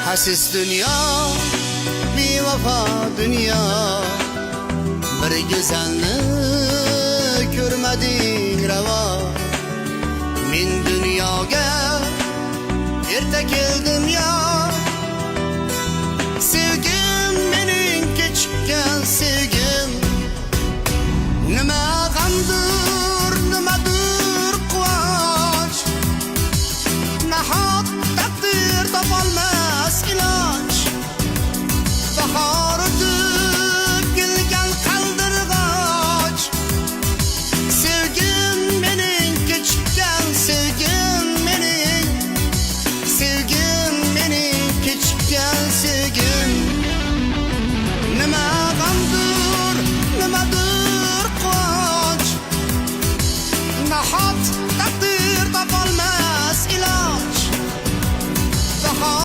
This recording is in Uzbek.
Hasis dünya, bevafa dünya, bir güzelni ko'rmading ravo. Men dunyoga erta keldim